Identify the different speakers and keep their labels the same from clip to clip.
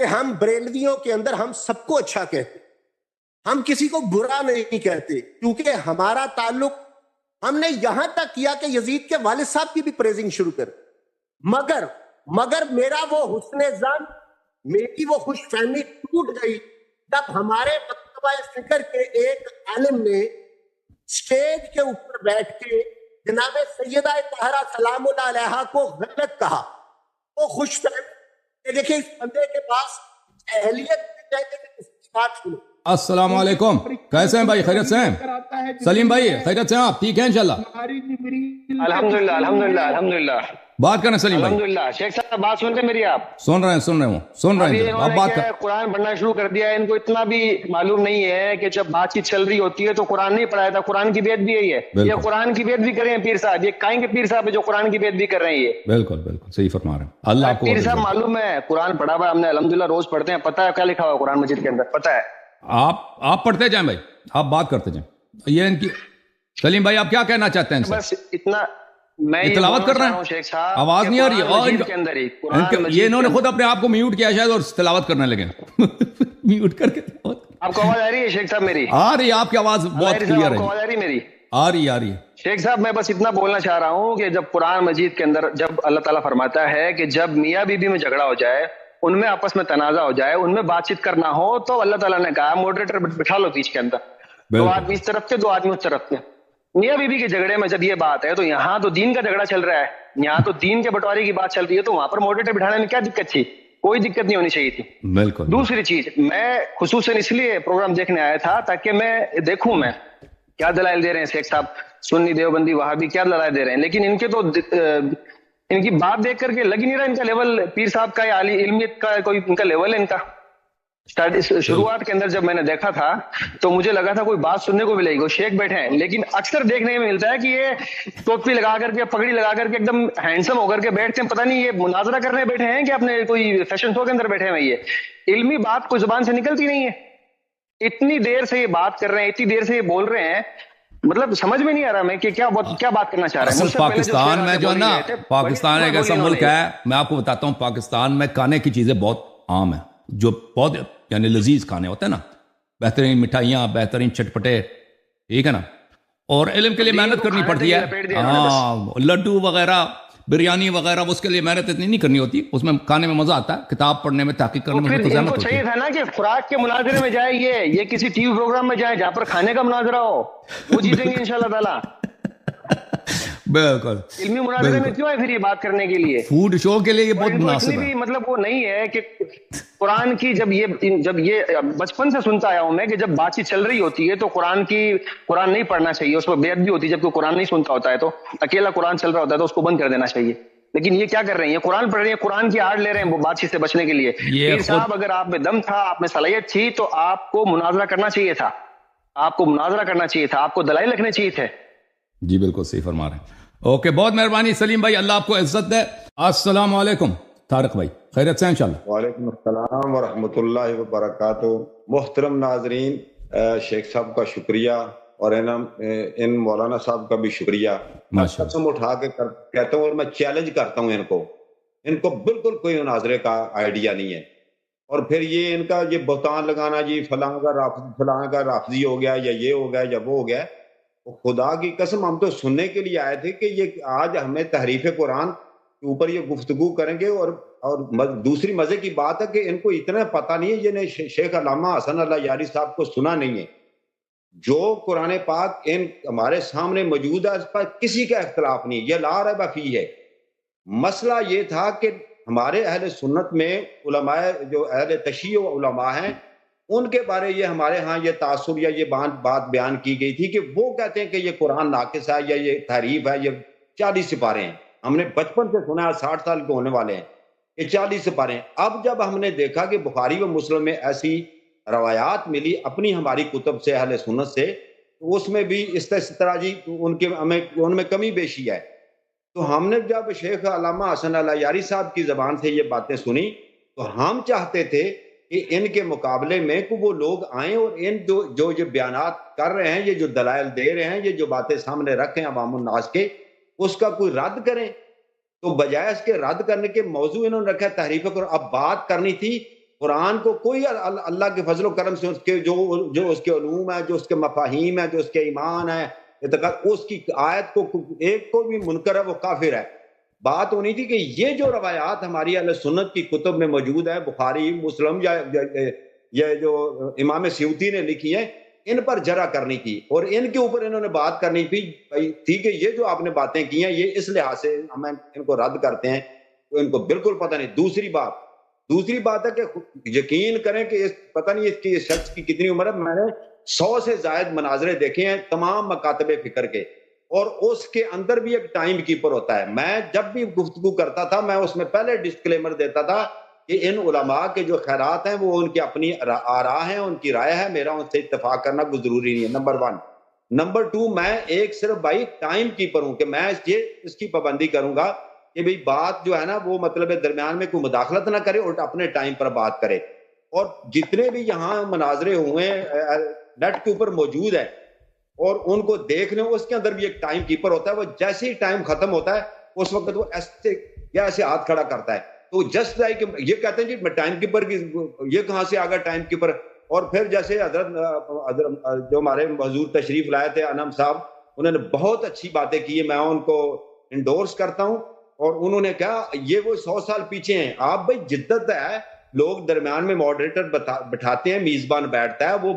Speaker 1: کہ ہم بریلویوں کے اندر ہم سب کو اچھا کہتے ہیں, ہم کسی کو برا نہیں کہتے, کیونکہ ہمارا تعلق ہم نے یہاں تک کیا کہ یزید کے والد صاحب کی بھی پریزنگ شروع کر, مگر میرا وہ حسن ظن, میری وہ خوش فہمی ٹوٹ گئی جب ہمارے مکتبہ فکر کے ایک عالم نے اسٹیج کے اوپر بیٹھ کے جناب سیدہ طاہرہ سلام اللہ علیہا کو غلط کہا. وہ خوش فہمی, دیکھیں اس بندے کے پاس اہلیت اس کی بات سنو.
Speaker 2: السلام علیکم, کیسے ہیں بھائی, خیریت سے ہیں؟ سلیم بھائی خیریت سے ہیں آپ, ٹھیک ہیں انشاءاللہ؟
Speaker 3: الحمدللہ.
Speaker 2: بات کریں سلیم بھائی.
Speaker 3: الحمدللہ. شیخ صاحب بات سنتے میری؟ آپ
Speaker 2: سن رہے ہیں آپ بات کر.
Speaker 3: قرآن پڑھنا شروع کر دیا ہے, ان کو اتنا بھی معلوم نہیں ہے کہ جب بات چیت چل رہی ہوتی ہے تو قرآن نہیں پڑھایا تھا. قرآن کی بیعت بھی یہی ہے, یہ قرآن کی بیعت بھی کریں پیر صاحب, یہ کائیں کے پیر صاحب ہے جو قرآن کی بیعت بھی کر رہے ہیں. یہ
Speaker 2: بالکل صحیح فرما رہے ہیں. اللہ کو
Speaker 3: پیر صاحب معلوم ہے, قرآن پڑھا ہوا ہم نے الحمدللہ, روز پڑھتے ہیں, پتہ ہے کیا لکھا ہوا قرآن مجید کے اندر, پتہ ہے.
Speaker 2: آپ پڑھتے جائیں بھائی, آپ بات کرتے جائیں. یہ ان کی سلیم بھائی آپ کیا کہنا چاہتے ہیں؟
Speaker 3: بس اتنا میں
Speaker 2: تلاوت کر رہے ہیں, آواز نہیں آ رہی ہے. یہ انہوں نے خود اپنے آپ کو میوٹ کیا شاید اور تلاوت کرنے لگے. میوٹ کر کے
Speaker 3: آپ کو آواز آ رہی ہے شیخ صاحب میری؟
Speaker 2: آ رہی ہے, آپ کی آواز بہت کلیئر ہے.
Speaker 3: آواز آ رہی ہے میری؟
Speaker 2: آ رہی ہے.
Speaker 3: شیخ صاحب میں بس اتنا بولنا چاہ رہا ہوں کہ جب قرآن مجید کے اندر جب اللہ تعالیٰ فرماتا ہے کہ جب میاں بیوی میں جھگڑا ہو جائے, ان میں آپس میں تنازع ہو جائے, ان میں بات چیت کرنا ہو, تو اللہ تعالیٰ نے کہا ماڈریٹر بٹھا لو بیچ کے اندر, دو آدمی اس طرف کے دو آدمی اس طرف کے. میاں بیوی کے جھگڑے میں جب یہ بات ہے تو یہاں تو دین کا جھگڑا چل رہا ہے, یہاں تو دین کے بٹوارے کی بات چل رہی ہے, تو وہاں پر ماڈریٹر بٹھانے میں کیا دقت تھی؟ کوئی دقت نہیں ہونی چاہیے تھی.
Speaker 2: بالکل.
Speaker 3: دوسری چیز, میں خصوصاً اس لیے پروگرام دیکھنے آیا تھا تاکہ میں دیکھوں میں کیا دلائل دے رہے ہیں شیخ صاحب, سنی دیوبندی وہابی کیا دلائل دے رہے ہیں. لیکن ان کے تو ان کی بات دیکھ کر کے لگ نہیں رہا ان کا لیول پیر صاحب کا یا علی علمیت کا کوئی ان کا لیول ہے ان کا. شروعات کے اندر جب میں نے دیکھا تھا تو مجھے لگا تھا کوئی بات سننے کو ملے گی, وہ شیخ بیٹھے ہیں, لیکن اکثر دیکھنے میں ملتا ہے کہ یہ ٹوپی لگا کر کے, پگڑی لگا کر کے ایک دم ہینڈسم ہو کر کے بیٹھتے ہیں. پتہ نہیں یہ مناظرہ کرنے بیٹھے ہیں کہ اپنے کوئی فیشن شو کے اندر بیٹھے ہیں. یہ علمی بات کوئی زبان سے نکلتی نہیں ہے. اتنی دیر سے یہ بات کر رہے ہیں, اتنی دیر سے یہ بول رہے ہیں, مطلب سمجھ میں نہیں آ رہا میں کہ کیا بات کرنا چاہ رہے ہیں.
Speaker 2: پاکستان میں جو ہے نا, پاکستان ایک ایسا ملک ہے, میں آپ کو بتاتا ہوں, پاکستان میں کھانے کی چیزیں بہت عام ہیں, جو بہت یعنی لذیذ کھانے ہوتے ہیں نا, بہترین مٹھائیاں, بہترین چٹپٹے, ٹھیک ہے نا, اور علم کے لیے محنت کرنی پڑتی ہے. ہاں, لڈو وغیرہ, بریانی وغیرہ, اس کے لیے محنت اتنی نہیں کرنی ہوتی, اس میں کھانے میں مزہ آتا ہے, کتاب پڑھنے میں, تحقیق کرنے میں تو زحمت ہوتی ہے.
Speaker 3: چاہیے تھا نا کہ خوراک کے مناظرے میں جائے, یہ کسی ٹی وی پروگرام میں جائے جہاں پر کھانے کا مناظرہ ہو, وہ جیتیں گے انشاءاللہ تعالیٰ.
Speaker 2: بالکل.
Speaker 3: علمی مناظرے میں کیوں ہے پھر یہ بات کرنے کے لیے؟
Speaker 2: فوڈ شو کے لیے یہ بہت مناسب ہے.
Speaker 3: مطلب وہ نہیں ہے کہ قرآن کی جب یہ بچپن سے سنتا آیا ہوں میں کہ جب بات چیت چل رہی ہوتی ہے تو قرآن نہیں پڑھنا چاہیے, اس پر بیعت بھی ہوتی ہے. جب کوئی قرآن نہیں سنتا ہوتا ہے تو اکیلا قرآن چل رہا ہوتا ہے تو اس کو بند کر دینا چاہیے. لیکن یہ کیا کر رہے ہیں, یہ قرآن پڑھ رہے ہیں, قرآن کی آڑ لے رہے ہیں وہ بات چیت سے بچنے کے لیے. پیر صاحب اگر آپ میں دم تھا, آپ میں صلاحیت تھی, تو آپ کو مناظرہ کرنا چاہیے تھا, آپ کو مناظرہ کرنا چاہیے تھا, آپ کو دلائل رکھنے چاہیے تھے.
Speaker 2: جی بالکل صحیح فرما رہے ہیں. اوکے, بہت مہربانی سلیم بھائی, اللہ آپ کو عزت دے. السلام علیکم طارق بھائی, خیریت سے انشاءاللہ؟
Speaker 4: وعلیکم السلام ورحمۃ اللہ وبرکاتہ. محترم ناظرین, شیخ صاحب کا شکریہ اور ان مولانا صاحب کا بھی شکریہ. میں قسم اٹھا کے کہتا ہوں اور میں چیلنج کرتا ہوں ان کو بالکل کوئی مناظرے کا آئیڈیا نہیں ہے. اور پھر یہ ان کا یہ بہتان لگانا, جی فلاں کا رافضی ہو گیا, یا یہ ہو گیا, یا وہ ہو گیا. خدا کی قسم ہم تو سننے کے لیے آئے تھے کہ یہ آج ہمیں تحریف قرآن کے اوپر یہ گفتگو کریں گے. اور دوسری مزے کی بات ہے کہ ان کو اتنا پتہ نہیں ہے, یہ شیخ علامہ حسن اللہ یاری صاحب کو سنا نہیں ہے. جو قرآن پاک ہمارے سامنے موجود ہے, اس پر کسی کا اختلاف نہیں, یہ لا ریب فیہ ہے. مسئلہ یہ تھا کہ ہمارے اہل سنت میں علماء جو اہل تشیع علماء ہیں, ان کے بارے یہ ہمارے ہاں یہ تعصب یا یہ بات بیان کی گئی تھی کہ وہ کہتے ہیں کہ یہ قرآن ناقص ہے, یا یہ تحریف ہے, یہ 40 سپارے ہیں. ہم نے بچپن سے سنا ہے, 60 سال کے ہونے والے ہیں, یہ 40 سپارے ہیں. اب جب ہم نے دیکھا کہ بخاری و مسلم میں ایسی روایات ملی اپنی ہماری کتب سے, اہل سنت سے, تو اس میں بھی اس طرح جی ان میں کمی بیشی ہے. تو ہم نے جب شیخ علامہ حسن اللہ یاری صاحب کی زبان سے یہ باتیں سنی تو ہم چاہتے تھے کہ ان کے مقابلے میں کو وہ لوگ آئیں اور ان جو یہ بیانات کر رہے ہیں, یہ جو دلائل دے رہے ہیں, یہ جو باتیں سامنے رکھیں عوام الناس کے, اس کا کوئی رد کریں. تو بجائے اس کے رد کرنے کے موضوع انہوں نے رکھا تحریف قرآن. اب بات کرنی تھی قرآن کو کوئی اللہ کے فضل و کرم سے اس کے جو اس کے علوم ہے، جو اس کے مفاہیم ہے، جو اس کے ایمان ہے، اعتقاد، اس کی آیت کو ایک کو بھی منکر ہے وہ کافر ہے۔ بات ہونی تھی کہ یہ جو روایات ہماری اہل سنت کی کتب میں موجود ہے، بخاری، مسلم یا جو امام سیوطی نے لکھی ہے، ان پر جرا کرنی تھی اور ان کے اوپر انہوں نے بات کرنی تھی کہ یہ جو آپ نے باتیں کی ہیں یہ اس لحاظ سے ہم ان کو رد کرتے ہیں، تو ان کو بالکل پتہ نہیں۔ دوسری بات ہے کہ یقین کریں کہ پتہ نہیں اس کی شخص کی کتنی عمر ہے، میں نے 100 سے زائد مناظرے دیکھے ہیں تمام مکاتب فکر کے، اور اس کے اندر بھی ایک ٹائم کیپر ہوتا ہے۔ میں جب بھی گفتگو کرتا تھا میں اس میں پہلے ڈسکلیمر دیتا تھا کہ ان علماء کے جو خیرات ہیں وہ ان کی اپنی آراء ہیں، ان کی رائے ہے، میرا ان سے اتفاق کرنا کوئی ضروری نہیں ہے، نمبر 1۔ نمبر 2، میں ایک صرف بھائی ٹائم کیپر ہوں کہ میں اس کی پابندی کروں گا کہ بھئی بات جو ہے نا وہ مطلب درمیان میں کوئی مداخلت نہ کرے اور اپنے ٹائم پر بات کرے۔ اور جتنے بھی یہاں مناظرے ہوئے نیٹ کے اوپر موجود ہے اور ان کو دیکھ لیں، اس کے اندر بھی ایک ٹائم کیپر ہوتا ہے، وہ جیسے ہی ٹائم ختم ہوتا ہے اس وقت وہ ایسے ہاتھ کھڑا کرتا ہے، تو جسٹ لائک یہ کہتے ہیں جی میں ٹائم کیپر کی، یہ کہاں سے آ گیا ٹائم کیپر؟ اور پھر جیسے حضرت جو ہمارے حضور تشریف لائے تھے انم صاحب، انہوں نے بہت اچھی باتیں کی، میں ان کو انڈورس کرتا ہوں، اور انہوں نے کہا یہ وہ 100 سال پیچھے ہیں، آپ بھائی جدت ہے، لوگ درمیان میں ماڈریٹر بٹھاتے ہیں، میزبان بیٹھتا ہے، وہ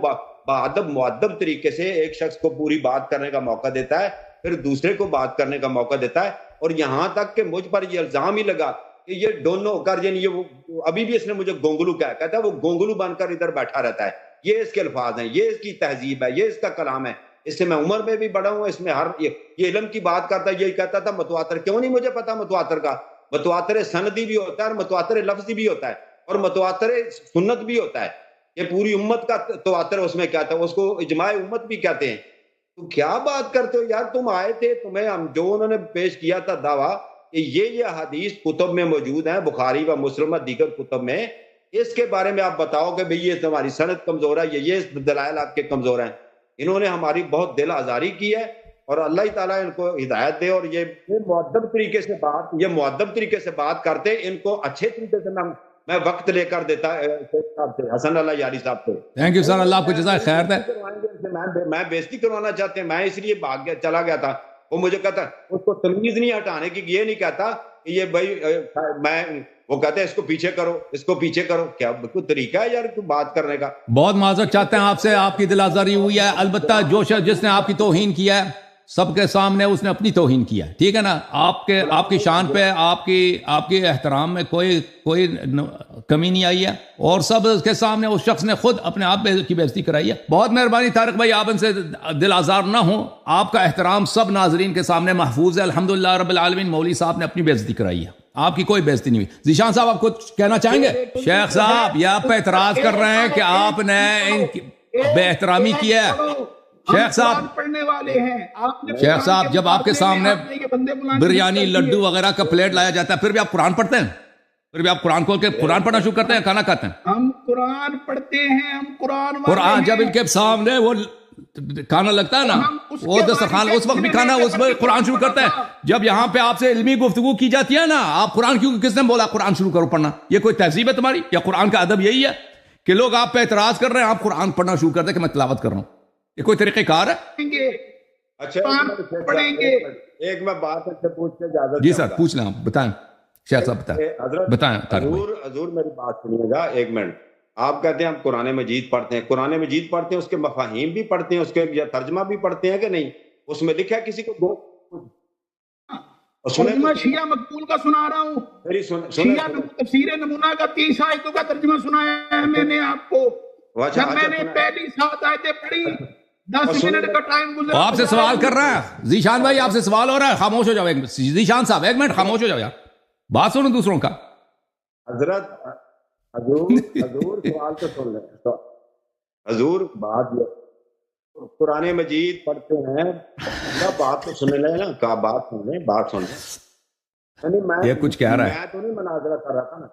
Speaker 4: بادب مؤدب طریقے سے ایک شخص کو پوری بات کرنے کا موقع دیتا ہے، پھر دوسرے کو بات کرنے کا موقع دیتا ہے، اور یہاں تک کہ مجھ پر یہ الزام ہی لگا کہ یہ دونوں کر، یعنی یہ ابھی بھی اس نے مجھے گونگلو کہتا ہے، وہ گونگلو بن کر ادھر بیٹھا رہتا ہے، یہ اس کے الفاظ ہیں، یہ اس کی تہذیب ہے، یہ اس کا کلام ہے، اس سے میں عمر میں بھی بڑا ہوں، اس میں ہر یہ علم کی بات کرتا ہے، یہی کہتا تھا متواتر، کیوں نہیں مجھے پتا متواتر کا؟ متواتر سندی بھی ہوتا ہے اور متواتر لفظی بھی ہوتا ہے اور متواتر سنت بھی ہوتا ہے، یہ پوری امت کا تواتر اس میں کہتا ہے، اس کو اجماع امت بھی کہتے ہیں۔ تو کیا بات کرتے ہو یار، تم آئے تھے، تمہیں ہم جو انہوں نے پیش کیا تھا دعویٰ کہ یہ حدیث کتب میں موجود ہیں، بخاری و مسلم دیگر کتب میں، اس کے بارے میں آپ بتاؤ کہ بھئی یہ تمہاری سند کمزور ہے، یہ دلائل آپ کے کمزور ہیں۔ انہوں نے ہماری بہت دل آزاری کی ہے، اور اللہ تعالیٰ ان کو ہدایت دے، اور یہ مؤدب طریقے سے بات کرتے، ان کو اچھے طریقے سے میں وقت لے کر دیتا حسن اللہ یاری صاحب سے۔
Speaker 2: تھینک یو سر، اللہ آپ کو جزائے خیر دے۔
Speaker 4: میں بےزتی کروانا چاہتے ہیں، میں اس لیے بھاگ گیا چلا گیا تھا، وہ مجھے کہتا اس کو تمیز نہیں ہٹانے کی، یہ نہیں کہتا کہ یہ بھائی میں، وہ کہتے ہیں اس کو پیچھے کرو، اس کو پیچھے کرو، کیا کوئی طریقہ ہے یار بات کرنے کا؟
Speaker 2: بہت معذرت چاہتے ہیں آپ سے، آپ کی دل آزاری ہوئی ہے، البتہ جو شخص جس نے آپ کی توہین کیا ہے سب کے سامنے اس نے اپنی توہین کیا ہے، ٹھیک ہے نا؟ آپ کی شان پہ، آپ کی احترام میں کوئی کمی نہیں آئی ہے، اور سب کے سامنے اس شخص نے خود اپنے آپ کی بےزتی کرائی ہے۔ بہت مہربانی طارق بھائی، آپ ان سے دل آزار نہ ہوں، آپ کا احترام سب ناظرین کے سامنے محفوظ ہے، الحمدللہ رب العالمین۔ مولوی صاحب نے اپنی بےزتی کرائی ہے، آپ کی کوئی بےزتی نہیں ہوئی۔ ذیشان صاحب آپ کچھ کہنا چاہیں گے؟ شیخ صاحب یہ آپ پہ اعتراض کر رہے ہیں کہ آپ نے ان کی بے احترامی کی ہے۔ شیخ صاحب
Speaker 5: پڑھنے والے ہیں،
Speaker 2: شیخ صاحب جب آپ کے سامنے بریانی لڈو وغیرہ کا پلیٹ لایا جاتا ہے پھر بھی آپ قرآن پڑھتے ہیں؟ پھر بھی آپ قرآن کھول کے قرآن پڑھنا شروع کرتے ہیں، کھانا کھاتے ہیں؟
Speaker 5: ہم قرآن پڑھتے ہیں، ہم قرآن
Speaker 2: جب ان کے سامنے وہ کھانا لگتا ہے نا، وہ دسترخوان، اس وقت بھی کھانا، اس میں قرآن شروع کرتا ہے۔ جب یہاں پہ آپ سے علمی گفتگو کی جاتی ہے نا، آپ قرآن کیوں، کس نے بولا قرآن شروع کرو پڑھنا؟ یہ کوئی تہذیب ہے تمہاری؟ یا قرآن کا ادب یہی ہے کہ لوگ آپ پہ اعتراض کر رہے ہیں، آپ قرآن پڑھنا شروع کرتے ہیں کہ میں تلاوت کر رہا ہوں؟ یہ کوئی طریقہ کار ہے؟
Speaker 4: اچھا ایک میں بات سے پوچھ کے اجازت؟
Speaker 2: جی سر پوچھ لیں، آپ بتائیں، شیخ صاحب بتائیں۔
Speaker 4: حضور میری بات سنیے گا ایک منٹ۔ آپ کہتے ہیں ہم قرآن مجید پڑھتے ہیں، قرآن مجید پڑھتے ہیں، اس کے مفاہیم بھی پڑھتے ہیں، اس کے ترجمہ بھی پڑھتے ہیں کہ نہیں؟ اس میں لکھا ہے کسی کو
Speaker 5: ترجمہ شیعہ مقبول کا سنا رہا ہوں، شیعہ تفسیر نمونہ کا 30 آیتوں کا ترجمہ سنایا ہے میں نے آپ کو، جب میں نے پہلی 7 آیتیں پڑھی 10 منٹ کا ٹائم گزرا۔
Speaker 2: آپ سے سوال کر رہا ہے ذیشان بھائی، آپ سے سوال ہو رہا ہے، خاموش ہو جاؤ ایک منٹ۔ ذیشان صاحب ایک منٹ خاموش ہو جاؤ یار، بات سنو دوسروں کا۔
Speaker 4: حضرت حضور سوال تو سن لیں، حضور بات قرآن مجید پڑھتے ہیں، بات تو سن لیں نا، کا بات سن لیں، بات سن لیں۔
Speaker 2: یہ کچھ کہہ رہا ہے،
Speaker 4: میں تو نہیں مناظرہ کر رہا تھا نا،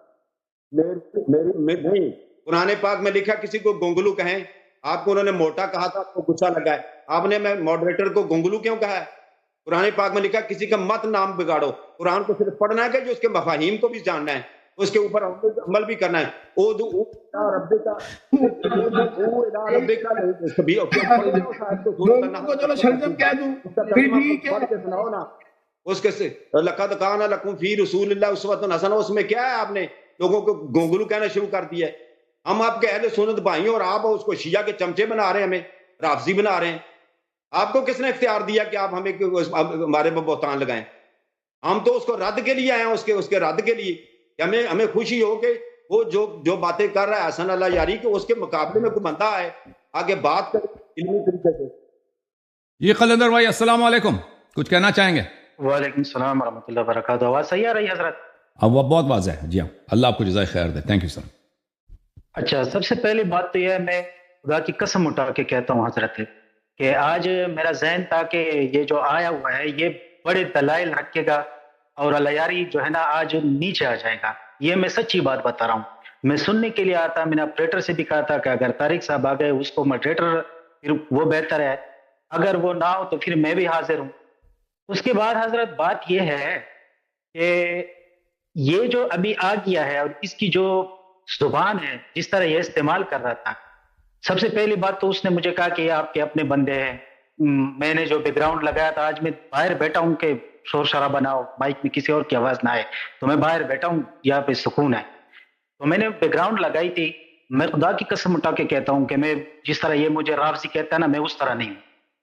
Speaker 4: میری نہیں، قرآن پاک میں لکھا کسی کو گونگلو کہیں، آپ کو انہوں نے موٹا کہا تھا، آپ کو غصہ لگا ہے، آپ نے میں ماڈریٹر کو گونگلو کیوں کہا ہے؟ قرآن پاک میں لکھا کسی کا مت نام بگاڑو، قرآن کو صرف پڑھنا ہے کہ جو اس کے مفاہیم کو بھی جاننا ہے، اس کے اوپر عمل بھی کرنا ہے. اس کے لقد کان لکم فی رسول اللہ اسوۃ حسنہ، اس میں کیا ہے؟ آپ نے لوگوں کو گونگلو کہنا شروع کر دیا ہے. ہم آپ کے اہل سنت بھائی اور آپ اس کو شیعہ کے چمچے بنا رہے ہیں، ہمیں رافضی بنا رہے ہیں. آپ کو کس نے اختیار دیا کہ آپ ہمیں ہمارے پہ بہتان لگائیں؟ ہم تو اس کو رد کے لیے آئے ہیں، اس کے رد کے لیے کہ ہمیں خوشی ہو کہ وہ جو باتیں کر رہا ہے حسن اللہ یاری کہ اس کے مقابلے میں کوئی بندہ ہے آگے بات کر علمی طریقے سے.
Speaker 2: یہ قلندر بھائی السلام علیکم، کچھ کہنا چاہیں گے؟
Speaker 6: وعلیکم السلام ورحمۃ اللہ وبرکاتہ. آواز صحیح آ رہی ہے حضرت؟
Speaker 2: اب وہ بہت واضح ہے. جی ہاں، اللہ آپ کو جزائے خیر دے. Thank you sir.
Speaker 6: اچھا، سب سے پہلی بات تو یہ ہے، میں خدا کی قسم اٹھا کے کہتا ہوں حضرت کہ آج میرا ذہن تھا کہ یہ جو آیا ہوا ہے یہ بڑے دلائل رکھے گا اور الیاری جو ہے نا آج نیچے آ جائے گا. یہ میں سچی بات بتا رہا ہوں. میں سننے کے لیے آتا، میں نے آپریٹر سے بھی کہا تھا کہ اگر طارق صاحب آ گئے اس کو ماڈریٹر پھر وہ بہتر ہے، اگر وہ نہ ہو تو پھر میں بھی حاضر ہوں. اس کے بعد حضرت بات یہ ہے کہ یہ جو ابھی آ گیا ہے اور اس کی جو زبان ہے جس طرح یہ استعمال کر رہا تھا، سب سے پہلی بات تو اس نے مجھے کہا کہ یہ آپ کے اپنے بندے ہیں. میں نے جو بیک گراؤنڈ لگایا تھا، آج میں باہر بیٹھا ہوں کہ شور شرابہ نہ ہو، مائک میں کسی اور کی آواز نہ آئے، تو میں باہر بیٹھا ہوں، یہاں پہ سکون ہے. تو میں نے بیک گراؤنڈ لگائی تھی. میں خدا کی قسم اٹھا کے کہتا ہوں کہ میں جس طرح یہ مجھے رافضی کہتا ہے نا، میں اس طرح نہیں ہوں.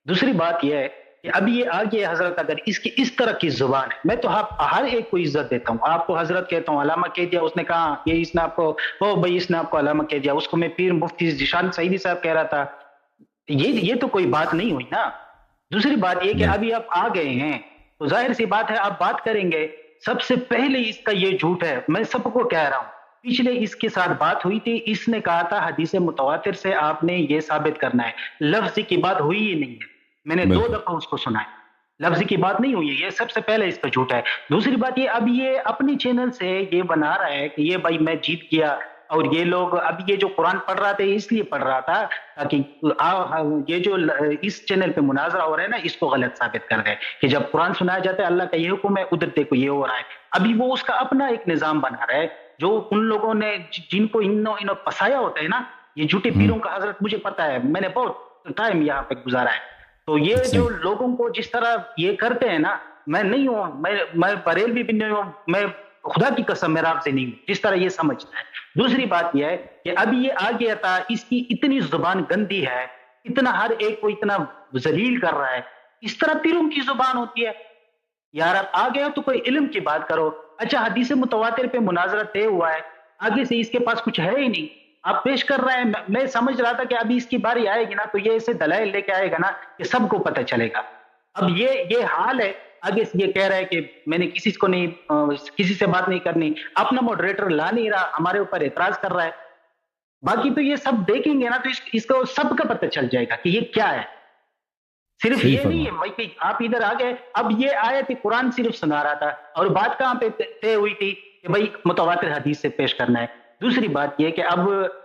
Speaker 6: دوسری بات یہ ہے کہ ابھی یہ آگے حضرت اگر اس کی اس طرح کی زبان ہے، میں تو ہر ایک کو عزت دیتا ہوں. آپ کو حضرت کہتا ہوں، علامہ کہہ دیا، اس نے کہا یہ اس نے آپ کو، او بھائی اس نے آپ کو علامہ کہہ دیا، اس کو میں پیر مفتی ذیشان سعیدی صاحب کہہ رہا تھا. یہ تو کوئی بات نہیں ہوئی نا. دوسری بات یہ کہ ابھی آپ آ گئے ہیں تو ظاہر سی بات ہے آپ بات کریں گے. سب سے پہلے اس کا یہ جھوٹ ہے، میں سب کو کہہ رہا ہوں. پچھلے اس کے ساتھ بات ہوئی تھی، اس نے کہا تھا حدیث متواتر سے آپ نے یہ ثابت کرنا ہے. لفظ کی بات ہوئی ہی نہیں ہے. میں نے 2 دفعہ اس کو سنا ہے، لفظ کی بات نہیں ہوئی ہے. یہ سب سے پہلے اس کا جھوٹ ہے. دوسری بات یہ، اب یہ اپنی چینل سے یہ بنا رہا ہے کہ یہ بھائی میں جیت گیا، اور یہ لوگ اب یہ جو قرآن پڑھ رہا تھا اس لیے پڑھ رہا تھا تاکہ یہ جو اس چینل پہ مناظرہ ہو رہا ہے نا اس کو غلط ثابت کر دے کہ جب قرآن سنایا جاتا ہے اللہ کا یہ حکم ہے، ادھر دیکھو یہ ہو رہا ہے. ابھی وہ اس کا اپنا ایک نظام بنا رہا ہے جو ان لوگوں نے جن کو انہوں پسایا ہوتا ہے نا، یہ جھوٹے پیروں کا حضرت مجھے پتا ہے، میں نے بہت ٹائم یہاں پہ گزارا ہے. تو یہ جو لوگوں کو جس طرح یہ کرتے ہیں نا، میں نہیں ہوں، میں بریلوی بھی نہیں ہوں، میں خدا کی قسم میں رافضی نہیں ہوں جس طرح یہ سمجھتا ہے. دوسری بات یہ ہے کہ ابھی یہ آ گیا تھا، اس کی اتنی زبان گندی ہے، اتنا ہر ایک کو اتنا ذلیل کر رہا ہے. اس طرح پیروں کی زبان ہوتی ہے. یار آپ آ گئے ہو تو کوئی علم کی بات کرو. اچھا، حدیث متواتر پہ مناظرہ طے ہوا ہے، آگے سے اس کے پاس کچھ ہے ہی نہیں، آپ پیش کر رہے ہیں. میں سمجھ رہا تھا کہ ابھی اس کی باری آئے گی نا تو یہ ایسے دلائل لے کے آئے گا نا کہ سب کو پتہ چلے گا. اب یہ حال ہے. آگے سے یہ کہہ رہا ہے کہ میں نے کسی سے بات نہیں کرنی، اپنا ماڈریٹر لا نہیں رہا، ہمارے اوپر اعتراض کر رہا ہے. باقی تو یہ سب دیکھیں گے نا تو اس کو سب کا پتہ چل جائے گا کہ یہ کیا ہے. صرف یہ نہیں ہے بھائی کہ آپ ادھر آ گئے. اب یہ آیت قرآن صرف سنا رہا تھا اور بات کہاں پہ طے ہوئی تھی کہ بھائی متواتر حدیث سے پیش کرنا ہے. دوسری بات یہ کہ اب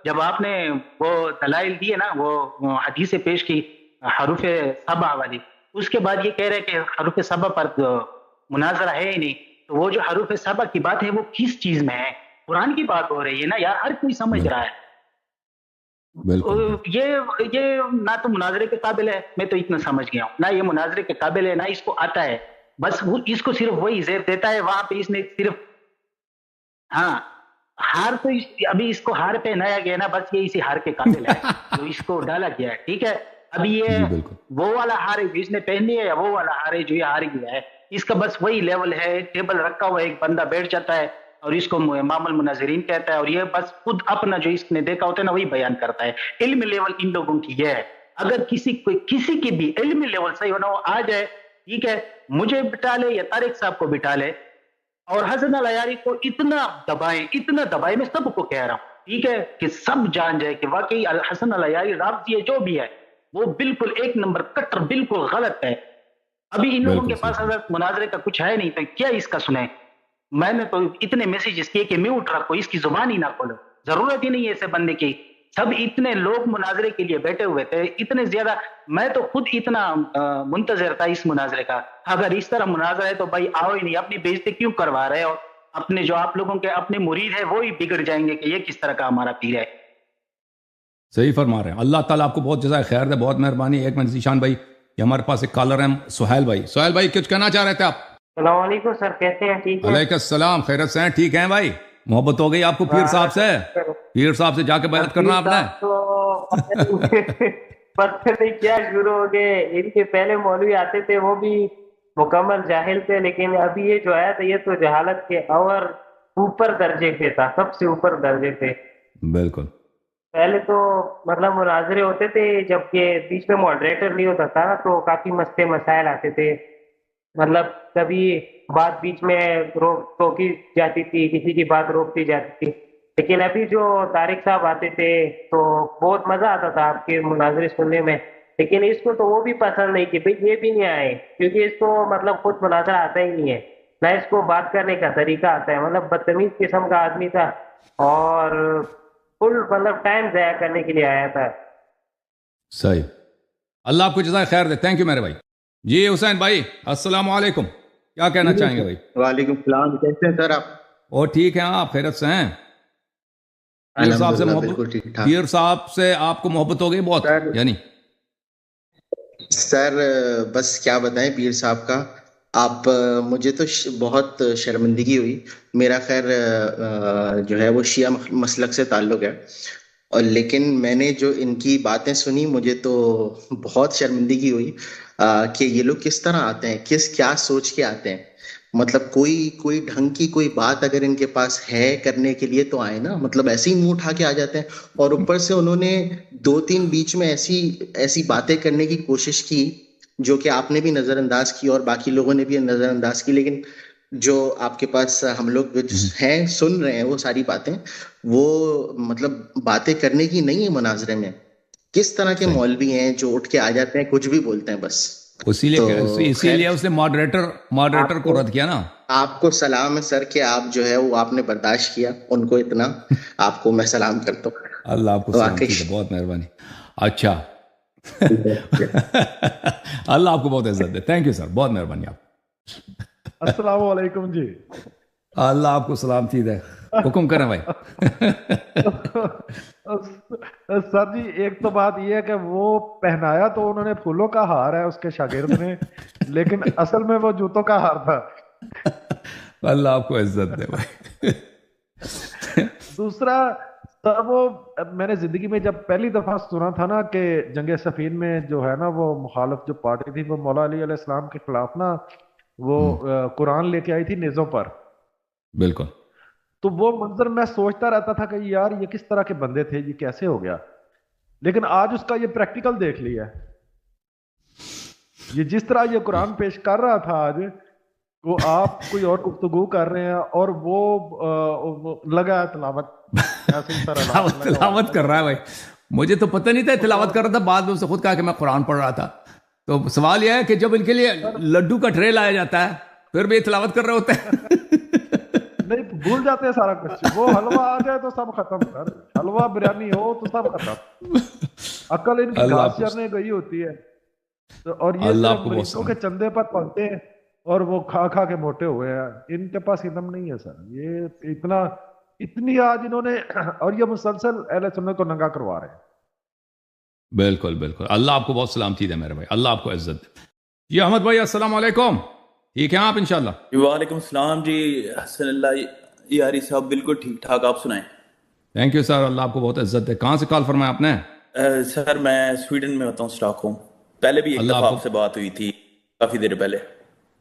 Speaker 6: جب آپ نے وہ دلائل دیے نا، وہ حدیث پیش کی حروف سبع والی، اس کے بعد یہ کہہ رہے کہ حروف سبع پر مناظرہ ہے ہی نہیں. تو وہ جو حروف سبع کی بات ہے وہ کس چیز میں ہے؟ قرآن کی بات ہو رہی ہے نا یار، ہر کوئی سمجھ رہا ہے. یہ نہ تو مناظرے کے قابل ہے، میں تو اتنا سمجھ گیا ہوں، نہ یہ مناظرے کے قابل ہے، نہ اس کو آتا ہے. بس وہ اس کو صرف وہی زیر دیتا ہے. وہاں پہ اس نے صرف ہار تو ابھی اس کو ہار پہنایا گیا نا، بس یہ اسی ہار کے قابل ہے جو اس کو ڈالا گیا ہے. ٹھیک ہے، ابھی یہ وہ والا ہار ہے جو اس نے پہنی ہے، یا وہ والا ہار ہے جو یہ ہار گیا ہے، اس کا بس وہی لیول ہے. ٹیبل رکھا ہوا ہے، ایک بندہ بیٹھ جاتا ہے اور اس کو امام المناظرین کہتا ہے، اور یہ بس خود اپنا جو اس نے دیکھا ہوتا ہے نا وہی بیان کرتا ہے. علم لیول ان لوگوں کی یہ ہے. اگر کسی کی بھی علمی لیول صحیح ہونا، وہ آ جائے، ٹھیک ہے، مجھے بٹا لے یا طارق صاحب کو بٹا لے، اور حسن العیاری کو اتنا دبائے، میں سب کو کہہ رہا ہوں، ٹھیک ہے، کہ سب جان جائے کہ واقعی حسن العیاری رافضی ہے، جو بھی ہے وہ بالکل 1 نمبر کٹر، بالکل غلط ہے. ابھی ان لوگوں کے پاس حضرت مناظرے کا کچھ ہے نہیں تو کیا اس کا سنیں؟ میں نے تو اتنے میسیجز کیے کہ میوٹ رکھو، اس کی زبان ہی نہ کھولو، ضرورت ہی نہیں ہے ایسے بندے کی. سب اتنے لوگ مناظرے کے لیے بیٹھے ہوئے تھے، اتنے زیادہ، میں تو خود اتنا منتظر تھا اس مناظرے کا. اگر اس طرح مناظرہ ہے تو بھائی آؤ ہی نہیں، اپنی بےعزتی کیوں کروا رہے ہو؟ اپنے جو آپ لوگوں کے اپنے مرید ہے وہی بگڑ جائیں گے کہ یہ کس طرح کا ہمارا پیر ہے.
Speaker 2: صحیح فرما رہے ہیں. اللہ تعالیٰ آپ کو بہت جزائے خیر دے, بہت مہربانی. ایک منٹ ذیشان بھائی, یہ ہمارے پاس ایک کالر ہیں سہیل بھائی. سہیل بھائی کچھ کہنا چاہ رہے تھے آپ؟
Speaker 7: السلام علیکم سر, کیسے ہیں؟ ٹھیک ہے.
Speaker 2: وعلیکم السلام, خیرت سے ہیں؟ ٹھیک ہیں بھائی. محبت ہو گئی آپ کو پیر صاحب سے؟ پیر صاحب سے جا کے بیعت کرنا آپ نے.
Speaker 7: پتہ نہیں کیا شروع ہو گئے. ان کے پہلے مولوی آتے تھے وہ بھی مکمل جاہل تھے, لیکن ابھی یہ جو آیا تھا یہ تو جہالت کے اور اوپر درجے پہ تھا, سب سے اوپر درجے پہ.
Speaker 2: بالکل.
Speaker 7: پہلے تو مطلب مناظرے ہوتے تھے جب کہ بیچ میں ماڈریٹر نہیں ہوتا تھا تو کافی مسئلے مسائل آتے تھے. مطلب کبھی بات بیچ میں روکی جاتی تھی, کسی کی بات روکتی جاتی تھی. لیکن ابھی جو طارق صاحب آتے تھے تو بہت مزہ آتا تھا آپ کے مناظرے سننے میں. لیکن اس کو تو وہ بھی پسند نہیں کہ بھئی یہ بھی نہیں آئے, کیونکہ اس کو مطلب خود مناظرہ آتا ہی نہیں ہے, نہ اس کو بات کرنے کا طریقہ آتا ہے. مطلب بدتمیز قسم کا آدمی تھا اور فل مطلب ٹائم ضائع کرنے کے لیے آیا تھا.
Speaker 2: صحیح. اللہ آپ کو جزائے خیر دے. تھینک یو میرے بھائی. جی حسین بھائی السلام علیکم, کیا کہنا چاہیں گے بھائی؟
Speaker 8: وعلیکم السلام, کیسے ہیں سر آپ؟
Speaker 2: اور ٹھیک ہیں آپ, خیرت سے ہیں؟ پیر صاحب سے محبت, پیر صاحب سے آپ کو محبت ہو گئی بہت یعنی؟
Speaker 8: سر بس کیا بتائیں پیر صاحب کا. آپ مجھے تو بہت شرمندگی ہوئی. میرا خیر جو ہے وہ شیعہ مسلک سے تعلق ہے, اور لیکن میں نے جو ان کی باتیں سنی مجھے تو بہت شرمندگی ہوئی کہ یہ لوگ کس طرح آتے ہیں, کیا سوچ کے آتے ہیں. مطلب کوئی ڈھنگ کی کوئی بات اگر ان کے پاس ہے کرنے کے لیے تو آئے نا, مطلب ایسے ہی منہ اٹھا کے آ جاتے ہیں. اور اوپر سے انہوں نے 2-3 بیچ میں ایسی باتیں کرنے کی کوشش کی جو کہ آپ نے بھی نظر انداز کی اور باقی لوگوں نے بھی نظر انداز کی. لیکن جو آپ کے پاس ہم لوگ ہیں سن رہے ہیں وہ ساری باتیں, وہ مطلب باتیں کرنے کی نہیں ہے مناظرے میں. کس طرح کے مولوی ہیں جو اٹھ کے آ جاتے ہیں, کچھ بھی بولتے ہیں بس.
Speaker 2: اسی لیے اس نے ماڈریٹر کو رد کیا نا.
Speaker 8: آپ کو سلام ہے سر کہ آپ جو ہے وہ آپ نے برداشت کیا ان کو اتنا, آپ کو میں سلام کرتا ہوں.
Speaker 2: اللہ آپ کو سلام, بہت مہربانی. اچھا اللہ آپ کو بہت عزت دے. تھینک یو سر, بہت مہربانی آپ.
Speaker 9: السلام علیکم. جی
Speaker 2: اللہ آپ کو سلامتی دے. حکم کریں بھائی.
Speaker 9: سر جی ایک تو بات یہ ہے کہ وہ پہنایا تو انہوں نے پھولوں کا ہار ہے اس کے شاگرد نے, لیکن اصل میں وہ جوتوں کا ہار تھا.
Speaker 2: اللہ آپ کو عزت دے بھائی.
Speaker 9: دوسرا سر, وہ میں نے زندگی میں جب پہلی دفعہ سنا تھا نا کہ جنگ صفین میں جو ہے نا وہ مخالف جو پارٹی تھی وہ مولا علی علیہ السلام کے خلاف نا وہ قرآن لے کے آئی تھی نیزوں پر.
Speaker 2: بالکل.
Speaker 9: تو وہ منظر میں سوچتا رہتا تھا کہ یار یہ کس طرح کے بندے تھے, یہ کیسے ہو گیا. لیکن آج اس کا یہ پریکٹیکل دیکھ لیا, یہ جس طرح یہ قرآن پیش کر رہا تھا آج, وہ آپ کوئی اور گفتگو کر رہے ہیں اور وہ لگا تلاوت
Speaker 2: کر رہا ہے. بھائی مجھے تو پتہ نہیں تھا تلاوت کر رہا تھا, بعد میں اسے خود کہا کہ میں قرآن پڑھ رہا تھا. تو سوال یہ ہے کہ جب ان کے لیے لڈو کا ٹرے لایا جاتا ہے پھر بھی تلاوت کر رہے ہوتے ہیں.
Speaker 9: نہیں بھول جاتے ہیں سارا کچھ. وہ حلوہ آ جائے تو سب ختم سر, حلوہ بریانی ہو تو سب ختم. عقل ان کی گھاس چرنے گئی ہوتی ہے, اور یہ مریضوں کے چندے پر پلتے ہیں اور وہ کھا کھا کے موٹے ہوئے ہیں. ان کے پاس علم نہیں ہے سر. یہ اتنی آج انہوں نے, اور یہ مسلسل اہل سنت کو ننگا کروا رہے ہیں.
Speaker 2: بالکل بالکل. اللہ آپ کو بہت سلامتی دے میرے بھائی, اللہ آپ کو عزت دے. جی احمد بھائی السلام علیکم, ٹھیک ہیں آپ انشاءاللہ؟
Speaker 10: وعلیکم السلام. جی حسن اللہ یاری صاحب بالکل ٹھیک ٹھاک, آپ سنائیں.
Speaker 2: تھینک یو سر, اللہ آپ کو بہت عزت دے. کہاں سے کال فرمایا آپ نے؟
Speaker 10: سر میں سویڈن میں ہوتا ہوں, اسٹاک ہوم. پہلے بھی ایک دفعہ آپ سے بات ہوئی تھی کافی دیر پہلے.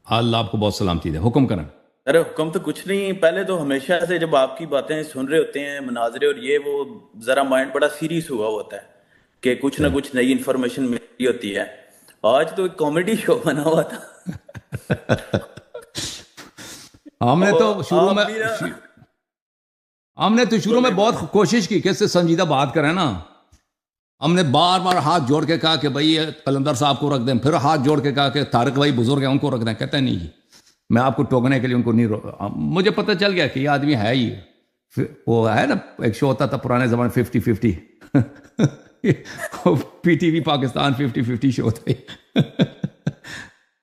Speaker 2: اللہ آپ کو بہت سلامتی دے. حکم کریں.
Speaker 10: ارے حکم تو کچھ نہیں, پہلے تو ہمیشہ سے جب آپ کی باتیں سن رہے ہوتے ہیں مناظرے اور یہ, وہ ذرا مائنڈ بڑا سیریس ہوا ہوتا ہے کہ کچھ نہ کچھ نئی انفارمیشن مل رہی ہوتی ہے. آج تو ایک کامیڈی شو بنا ہوا تھا.
Speaker 2: ہم نے تو شروع میں بہت کوشش کی کہ اس سے سنجیدہ بات کریں نا. ہم نے بار بار ہاتھ جوڑ کے کہا کہ بھائی قلندر صاحب کو رکھ دیں, پھر ہاتھ جوڑ کے کہا کہ طارق بھائی بزرگ ہیں ان کو رکھ دیں. کہتے ہیں نہیں جی, میں آپ کو ٹوکنے کے لیے ان کو نہیں مجھے پتہ چل گیا کہ یہ آدمی ہے ہی, وہ ہے نا ایک شو ہوتا تھا پرانے زمانے 50-50 پی ٹی وی پاکستان 50-50 شو تھا.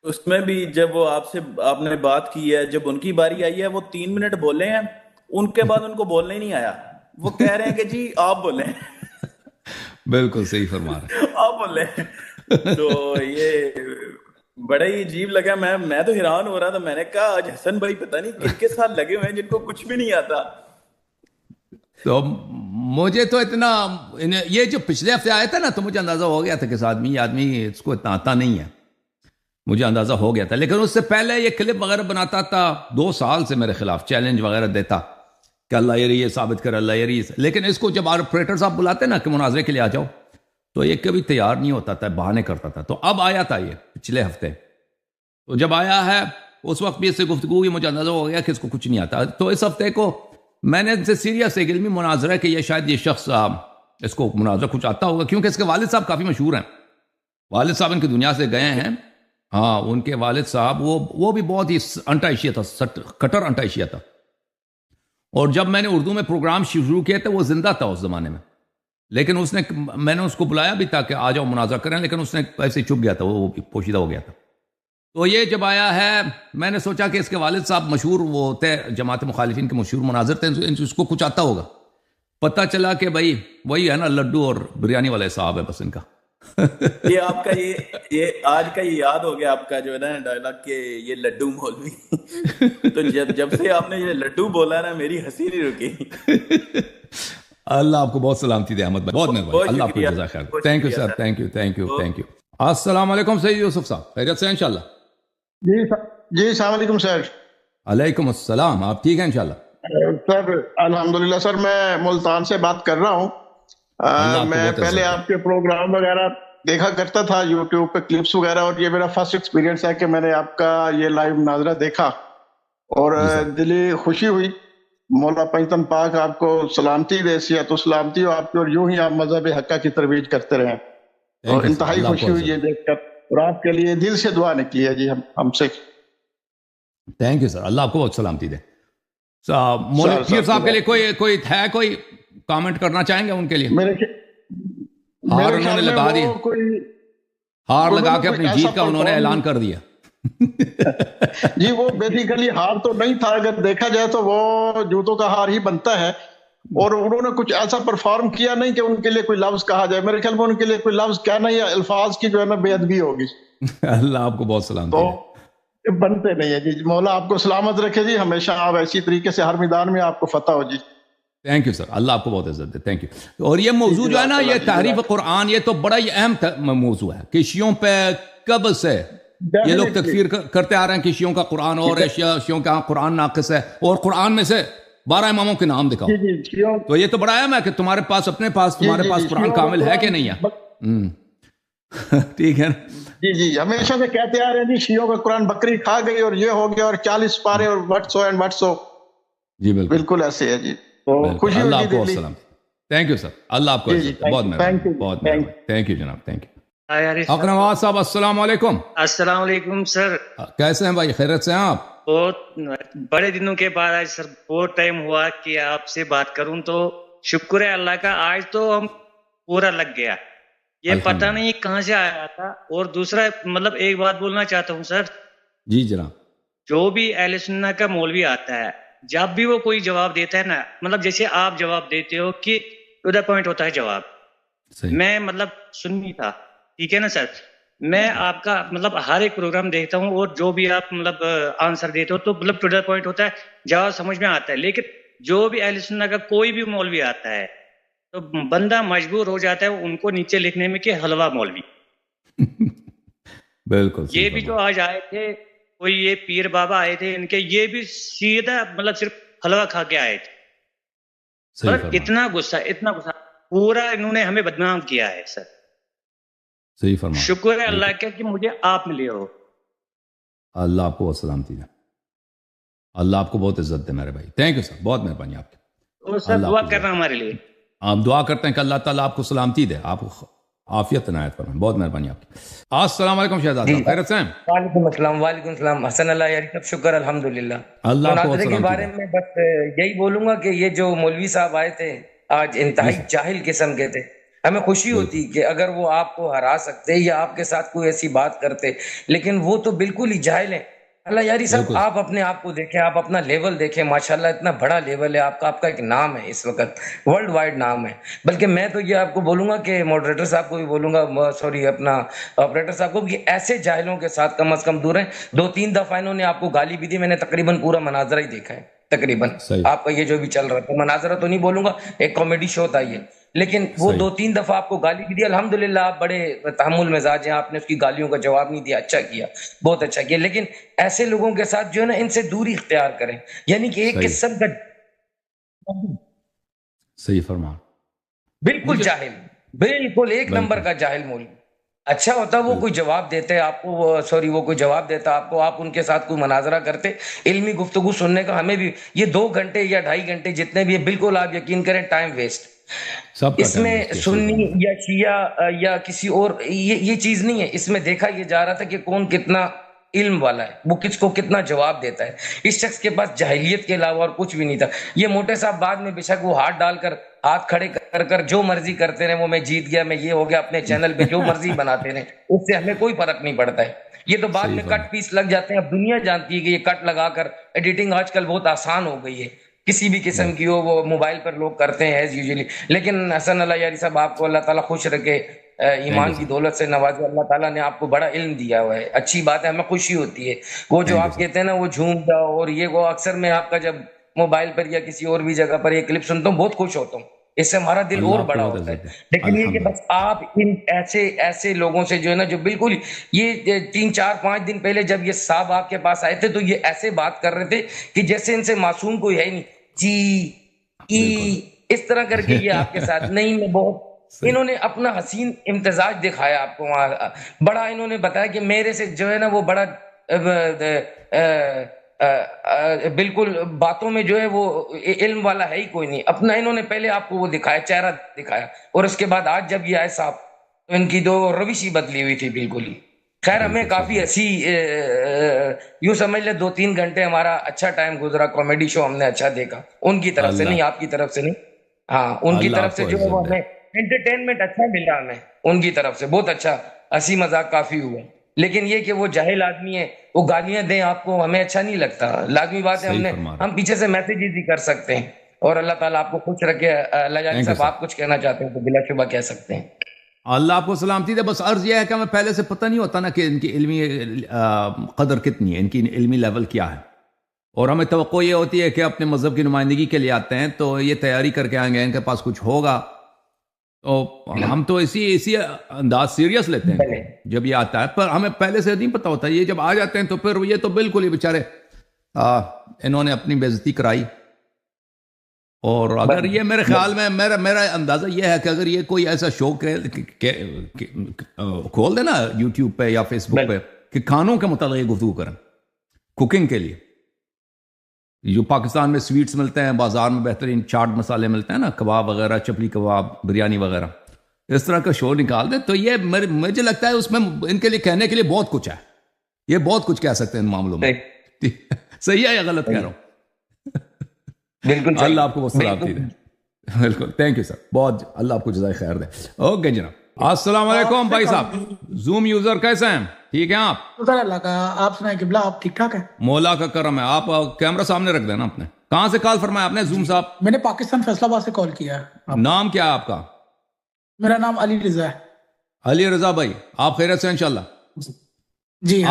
Speaker 10: اس میں بھی جب وہ آپ نے بات کی ہے، جب ان کی باری آئی ہے وہ 3 منٹ بولے ہیں، ان کے بعد ان کو بولنے ہی نہیں آیا، وہ کہہ رہے ہیں کہ جی آپ بولیں.
Speaker 2: بالکل صحیح فرما رہے ہیں
Speaker 10: آپ بولیں. تو یہ بڑا ہی عجیب لگا. میں تو حیران ہو رہا تھا. میں نے کہا آج حسن بھائی پتہ نہیں کن کے ساتھ لگے ہوئے ہیں جن کو کچھ بھی نہیں آتا.
Speaker 2: تو مجھے تو اتنا یہ جو پچھلے ہفتے آیا تھا نا، تو مجھے اندازہ ہو گیا تھا کہ اس آدمی اس کو اتنا آتا نہیں ہے، مجھے اندازہ ہو گیا تھا. لیکن اس سے پہلے یہ کلپ وغیرہ بناتا تھا، 2 سال سے میرے خلاف چیلنج وغیرہ دیتا کہ اللہ یہ ثابت کر، اللہ یہ. لیکن اس کو جب آپریٹر صاحب بلاتے نا کہ مناظرے کے لیے آ جاؤ، تو یہ کبھی تیار نہیں ہوتا تھا، بہانے کرتا تھا. تو اب آیا تھا یہ پچھلے ہفتے. تو جب آیا ہے اس وقت بھی اس سے گفتگو ہوئی، مجھے اندازہ ہو گیا کہ اس کو کچھ نہیں آتا. تو اس ہفتے کو میں نے ان سے سیریس ایک علمی مناظرہ کہ یہ شاید یہ شخص اس کو مناظرہ کچھ آتا ہوگا، کیونکہ اس کے والد صاحب کافی مشہور ہیں. والد صاحب ان کی دنیا سے گئے ہیں. ہاں، ان کے والد صاحب وہ بھی بہت ہی انٹا ایشیا تھا، کٹر انٹا ایشیا تھا. اور جب میں نے اردو میں پروگرام شروع کیے تھے وہ زندہ تھا اس زمانے میں. لیکن میں نے اس کو بلایا بھی تھا کہ آ جاؤ مناظرہ کریں، لیکن اس نے ایسے چھپ گیا تھا، وہ پوشیدہ ہو گیا تھا. تو یہ جب آیا ہے، میں نے سوچا کہ اس کے والد صاحب مشہور وہ ہوتے جماعت مخالفین کے مشہور مناظر تھے، اس کو کچھ آتا ہوگا. پتہ چلا کہ بھائی وہی ہے نا، لڈو اور بریانی والے صاحب ہے بس ان کا.
Speaker 10: یہ آپ کا یہ آج کا یہ یاد ہو گیا آپ کا جو ہے نا ڈائلاگ کہ یہ لڈو مولوی. تو جب سے آپ نے یہ لڈو بولا نا میری ہنسی نہیں رکی.
Speaker 2: اللہ آپ کو بہت سلامتی دے احمد بھائی، بہت مہربانی. اللہ آپ کو جزاک خیر. Thank you sir, thank you. السلام علیکم سید یوسف صاحب، خیریت سے انشاءاللہ؟
Speaker 5: جی السلام علیکم سر.
Speaker 2: علیکم السلام. آپ ٹھیک ہیں انشاءاللہ؟
Speaker 5: سر الحمدللہ. سر میں ملتان سے بات کر رہا ہوں. میں پہلے آپ کے پروگرام وغیرہ دیکھا کرتا تھا یوٹیوب پہ کلپس وغیرہ، اور یہ میرا فرسٹ ایکسپیرینس ہے کہ میں نے آپ کا یہ لائیو مناظرہ دیکھا اور دلی خوشی ہوئی. مولا پنجتن پاک آپ کو سلامتی دے، صحت و سلامتی ہو آپ کی، اور یوں ہی آپ مذہب حقہ کی ترویج کرتے رہیں. اور انتہائی خوشی ہوئی یہ دیکھ کر، اور آپ کے لیے دل سے دعا نکلی ہے جی ہم سے.
Speaker 2: تھینک یو سر، اللہ آپ کو بہت سلامتی دے. مولوی پیر صاحب کے لیے کوئی کامنٹ کرنا چاہیں گے ان کے لیے؟ ہار انہوں نے لگا دی، ہار لگا کے اپنی جیت کا انہوں نے اعلان کر دیا.
Speaker 5: جی وہ بیسیکلی ہار تو نہیں تھا، اگر دیکھا جائے تو وہ جوتوں کا ہار ہی بنتا ہے. اور انہوں نے کچھ ایسا پرفارم کیا نہیں کہ ان کے لیے کوئی لفظ کہا جائے. میرے خیال میں ان کے لیے کوئی لفظ کہنا یا الفاظ کی جو ہے نا بے ادبی ہوگی.
Speaker 2: اللہ آپ کو بہت سلامتی
Speaker 5: تو بنتے نہیں ہے جی. مولا آپ کو سلامت رکھے جی، ہمیشہ آپ ایسی طریقے سے ہر میدان میں آپ کو فتح ہو جی.
Speaker 2: تھینک یو سر، اللہ آپ کو بہت عزت دے. Thank you. اور یہ موضوع جو ہے نا، یہ تحریف قرآن، یہ تو بڑا ہی اہم موضوع ہے کہ شیعوں پہ کب سے یہ لوگ تکفیر کرتے آ رہے ہیں کہ شیعوں کا قرآن اور شیعوں کا قرآن ناقص ہے، اور قرآن میں سے 12 اماموں کے نام دکھاؤ. تو یہ تو بڑا اہم ہے کہ تمہارے پاس تمہارے پاس قرآن کامل ہے کہ نہیں ہے. ٹھیک ہے
Speaker 5: جی ہمیشہ سے کہتے آ رہے ہیں جی شیعوں کا قرآن بکری کھا گئی اور یہ ہو گیا اور 40 پارے اور وٹ سو. جی بالکل ایسے ہے جی. خوشی
Speaker 2: اللہ آپ کو السلام. تھینک یو سر، اللہ آپ کو بہت مہربانی. تھینک یو جناب، تھینک یو. اقنواز صاحب السلام علیکم.
Speaker 11: السلام علیکم سر،
Speaker 2: کیسے ہیں بھائی؟ خیریت سے ہیں آپ؟
Speaker 11: بہت بڑے دنوں کے بعد آج سر بہت ٹائم ہوا کہ آپ سے بات کروں، تو شکر ہے اللہ کا آج تو ہم پورا لگ گیا. یہ پتہ نہیں کہاں سے آیا تھا. اور دوسرا مطلب ایک بات بولنا چاہتا ہوں سر.
Speaker 2: جی جناب.
Speaker 11: جو بھی اہل سنت کا مولوی آتا ہے، جب بھی وہ کوئی جواب دیتا ہے نا، مطلب جیسے آپ جواب دیتے ہو کہ ٹو دا پوائنٹ ہوتا ہے جواب. میں مطلب سنی تھا، ٹھیک ہے نا سر. میں آپ کا مطلب ہر ایک پروگرام دیکھتا ہوں، اور جو بھی آپ مطلب آنسر دیتے ہو تو مطلب ٹو دا پوائنٹ ہوتا ہے، جواب سمجھ میں آتا ہے. لیکن جو بھی اہل سنت کا کوئی بھی مولوی آتا ہے تو بندہ مجبور ہو جاتا ہے ان کو نیچے لکھنے میں کہ حلوہ مولوی.
Speaker 2: بالکل.
Speaker 11: یہ بھی جو آج آئے تھے، کوئی یہ پیر بابا آئے تھے ان کے، یہ بھی سیدھا مطلب صرف حلوہ کھا کے آئے تھے. اتنا غصہ پورا انہوں نے ہمیں بدنام کیا ہے سر.
Speaker 2: صحیح فرمایا.
Speaker 11: شکر ہے اللہ کا کہ مجھے آپ ملے ہو.
Speaker 2: اللہ آپ کو سلامتی دے، اللہ آپ کو بہت عزت دے میرے بھائی. تھینک یو سر، بہت مہربانی آپ کی.
Speaker 11: اور سر دعا کرنا ہمارے لیے.
Speaker 2: آپ دعا کرتے ہیں کہ اللہ تعالیٰ آپ کو سلامتی دے، آپ کو عافیت عنایت فرمائے. بہت مہربانی آپ کی. السلام علیکم شہزاد صاحب، خیریت سے ہیں؟
Speaker 12: وعلیکم السلام. وعلیکم السلام. حسن اللہ یاری سب شکر الحمدللہ.
Speaker 2: اللہ کو
Speaker 12: مناظرے کے بارے میں بس یہی بولوں گا کہ یہ جو مولوی صاحب آئے تھے آج انتہائی جاہل قسم کے تھے. ہمیں خوشی ہوتی کہ اگر وہ آپ کو ہرا سکتے یا آپ کے ساتھ کوئی ایسی بات کرتے، لیکن وہ تو بالکل ہی جاہل ہیں۔ اللہ یاری صاحب آپ اپنے آپ کو دیکھیں، آپ اپنا لیول دیکھیں، ماشاءاللہ اتنا بڑا لیول ہے آپ کا ایک نام ہے اس وقت، ورلڈ وائڈ نام ہے۔ بلکہ میں تو یہ آپ کو بولوں گا کہ ماڈریٹر صاحب کو بھی بولوں گا، سوری اپنا آپریٹر صاحب کو، کہ ایسے جاہلوں کے ساتھ کم از کم دور ہیں۔ 2-3 دفعہ انہوں نے آپ کو گالی بھی دی، میں نے تقریباً پورا مناظرہ ہی دیکھا ہے تقریباً آپ کا یہ جو بھی چل رہا تھا، مناظرہ تو نہیں بولوں گا، ایک کامیڈی شو تھا یہ، لیکن وہ 2-3 دفعہ آپ کو گالی بھی دی۔ الحمدللہ آپ بڑے تحمل مزاج ہیں، آپ نے اس کی گالیوں کا جواب نہیں دیا، اچھا کیا، بہت اچھا کیا۔ لیکن ایسے لوگوں کے ساتھ جو ہے نا، ان سے دوری اختیار کریں، یعنی کہ ایک قسم کا
Speaker 2: صحیح فرمان،
Speaker 12: بالکل جاہل، بالکل ایک نمبر کا جاہل مولوی۔ اچھا ہوتا وہ کوئی جواب دیتے آپ کو، وہ کوئی جواب دیتا آپ کو، آپ ان کے ساتھ کوئی مناظرہ کرتے، علمی گفتگو سننے کا ہمیں بھی یہ 2 گھنٹے یا 2.5 گھنٹے جتنے بھی، بالکل آپ یقین کریں ٹائم ویسٹ۔ اس میں سنی یا شیعہ یا کسی اور یہ چیز نہیں ہے، اس میں دیکھا یہ جا رہا تھا کہ کون کتنا علم والا ہے، وہ کس کو کتنا جواب دیتا ہے۔ اس شخص کے پاس جاہلیت کے علاوہ اور کچھ بھی نہیں تھا۔ یہ موٹے صاحب بعد میں بے شک وہ ہاتھ ڈال کر، ہاتھ کھڑے کر جو مرضی کرتے رہے، وہ میں جیت گیا، میں یہ ہو گیا، اپنے چینل پہ جو مرضی بناتے رہے، اس سے ہمیں کوئی فرق نہیں پڑتا ہے۔ یہ تو بعد میں کٹ پیس لگ جاتے ہیں، اب دنیا جانتی ہے کہ یہ کٹ لگا کر ایڈیٹنگ آج کل بہت آسان ہو گئی ہے، کسی بھی قسم کی ہو، وہ موبائل پر لوگ کرتے ہیں ایز یوزلی۔ لیکن حسن اللہ یاری صاحب، آپ کو اللہ تعالیٰ خوش رکھے، ایمان کی دولت سے نوازے، اللہ تعالیٰ نے آپ کو بڑا علم دیا ہوا ہے، اچھی بات ہے، ہمیں خوشی ہوتی ہے۔ وہ جو آپ کہتے ہیں نا وہ جھوم جاؤ اور یہ وہ، اکثر میں آپ کا جب موبائل پر یا کسی اور بھی جگہ پر یہ کلپ سنتا ہوں بہت خوش ہوتا ہوں، اس سے ہمارا دل اور بڑا ہوتا ہے۔ لیکن یہ کہ بس آپ ان ایسے لوگوں سے جو ہے نا، جو بالکل یہ 3-4-5 دن پہلے جب یہ صاحب آپ کے پاس آئے تھے تو یہ ایسے بات کر رہے تھے کہ جیسے ان سے معصوم کوئی ہے ہی نہیں، اس طرح کر کے یہ آپ کے ساتھ نہیں، میں بہت انہوں نے اپنا حسین امتزاج دکھایا آپ کو وہاں، بڑا انہوں نے بتایا کہ میرے سے جو ہے نا وہ بڑا بالکل باتوں میں جو ہے وہ علم والا ہے ہی کوئی نہیں، اپنا انہوں نے پہلے آپ کو وہ دکھایا، چہرہ دکھایا، اور اس کے بعد آج جب یہ آئے صاحب تو ان کی جو روش ہی بدلی ہوئی تھی بالکل ہی۔ خیر ہمیں کافی اچھی یوں سمجھ لے 2-3 گھنٹے ہمارا اچھا ٹائم گزرا، کامیڈی شو ہم نے اچھا دیکھا، ان کی طرف سے نہیں، آپ کی طرف سے نہیں، ہاں ان کی طرف سے جو ہے وہ ہمیں انٹرٹینمنٹ اچھا ملا، ہمیں ان کی طرف سے بہت اچھا ہنسی مذاق کافی ہوا۔ لیکن یہ کہ وہ جاہل آدمی ہے، وہ گالیاں دیں آپ کو، ہمیں اچھا نہیں لگتا، لازمی بات ہے، ہم پیچھے سے میسیجز ہی کر سکتے ہیں، اور اللہ تعالیٰ آپ کو خوش رکھے۔ اللہ جانی صاحب آپ کچھ کہنا چاہتے ہیں تو بلا شبہ کہہ سکتے ہیں۔
Speaker 2: اللہ آپ کو سلامتی دے۔ بس عرض یہ ہے کہ ہمیں پہلے سے پتہ نہیں ہوتا نا کہ ان کی علمی قدر کتنی ہے، ان کی علمی لیول کیا ہے، اور ہمیں توقع یہ ہوتی ہے کہ اپنے مذہب کی نمائندگی کے لیے آتے ہیں تو یہ تیاری کر کے آئیں گے، ان کے پاس کچھ ہوگا، تو ہم تو اسی انداز سیریس لیتے ہیں جب یہ آتا ہے، پر ہمیں پہلے سے نہیں پتہ ہوتا۔ یہ جب آ جاتے ہیں تو پھر یہ تو بالکل ہی بیچارے انہوں نے اپنی بے عزتی کرائی۔ اور اگر یہ میرے خیال میں میرا اندازہ یہ ہے کہ اگر یہ کوئی ایسا شو کھول دے نا یوٹیوب پہ یا فیس بک پہ کہ کھانوں کے متعلق گفتگو کریں، کوکنگ کے لیے، جو پاکستان میں سویٹس ملتے ہیں، بازار میں بہترین چاٹ مسالے ملتے ہیں نا، کباب وغیرہ، چپلی کباب، بریانی وغیرہ، اس طرح کا شو نکال دیں تو یہ مجھے لگتا ہے اس میں ان کے لیے کہنے کے لیے بہت کچھ ہے، یہ بہت کچھ کہہ سکتے ہیں ان معاملوں میں۔ صحیح ہے یا غلط کہہ رہا ہوں؟ بالکل اللہ آپ کو بہت سلامتی دے۔ بالکل، تھینک یو سر، بہت اللہ آپ کو جزائے خیر دے۔ اوکے جناب، السلام علیکم بھائی صاحب، زوم یوزر کیسے ہیں؟ ٹھیک ہیں آپ؟
Speaker 13: اللہ کا آپ سنائیں قبلہ، آپ ٹھیک ٹھاک ہیں؟
Speaker 2: مولا کا کرم ہے۔ آپ کیمرہ سامنے رکھ دینا اپنے۔ کہاں سے کال فرمایا آپ نے زوم صاحب؟
Speaker 13: میں نے پاکستان فیصل آباد سے کال کیا ہے۔ نام
Speaker 2: کیا ہے آپ کا؟
Speaker 13: میرا نام علی رضا ہے۔
Speaker 2: علی رضا بھائی، آپ خیریت سے انشاءاللہ؟
Speaker 13: جی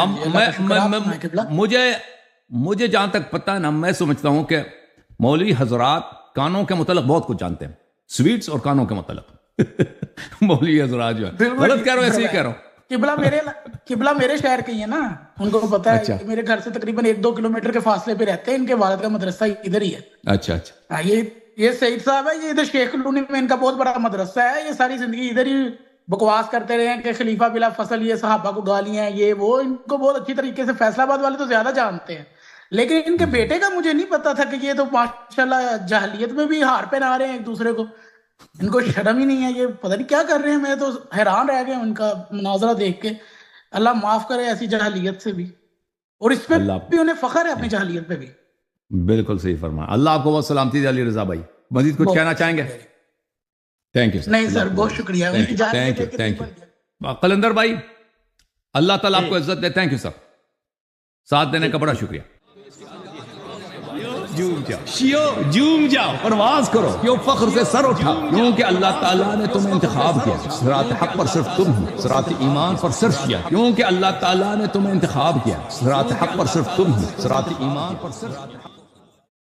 Speaker 2: مجھے جہاں تک پتہ ہے نا، میں سمجھتا ہوں کہ مولوی حضرات کانوں کے متعلق بہت کچھ جانتے ہیں، سویٹس اور کانوں کے متعلق۔ مولوی حضرات جو ہے، غلط کہہ رہا ہوں ایسے ہی کہہ رہا ہوں۔
Speaker 13: قبلہ میرے شہر کے ہی ہے نا، ان کو پتا ہے، میرے گھر سے تقریباً 1-2 کلومیٹر کے فاصلے پہ رہتے ہیں، ان کے والد کا مدرسہ ادھر ہی ہے۔
Speaker 2: اچھا اچھا،
Speaker 13: یہ سعید صاحب ہے، یہ ادھر شیخ کلونی میں ان کا بہت بڑا مدرسہ ہے، یہ ساری زندگی ادھر ہی بکواس کرتے رہے ہیں کہ خلیفہ بلا فصل، یہ صحابہ کو گالیاں، یہ وہ، ان کو بہت اچھی طریقے سے فیصل آباد والے تو زیادہ جانتے ہیں، لیکن ان کے بیٹے کا مجھے نہیں پتا تھا کہ یہ تو ماشاءاللہ جاہلیت میں بھی ہار پہنا رہے ہیں ایک دوسرے کو، ان کو شرم ہی نہیں ہے، یہ پتہ نہیں کیا کر رہے ہیں، میں تو حیران رہ گیا ان کا مناظرہ دیکھ کے۔ اللہ معاف کرے ایسی جاہلیت سے بھی، اور اس پہ بھی انہیں فخر ہے اپنی جاہلیت پہ بھی۔
Speaker 2: بالکل صحیح فرمایا، اللہ آپ کو بہت سلامتی دے علی رضا بھائی۔ مزید کچھ کہنا چاہیں گے؟ تھینک یو
Speaker 13: نہیں سر بہت شکریہ.
Speaker 2: تھینک یو قلندر بھائی, اللہ تعالیٰ آپ کو عزت دے. تھینک یو سر, ساتھ دینے کا بڑا شکریہ. جھوم جاؤ, پرواز کرو, کیوں فخر سے سر اٹھا, کیونکہ اللہ تعالیٰ نے تمہیں انتخاب کیا. صراط حق پر صرف تم ہو, صراط ایمان پر صرف کیا, کیونکہ اللہ تعالیٰ نے تمہیں انتخاب کیا. صراط حق پر صرف تم ہو, صراط ایمان پر صرف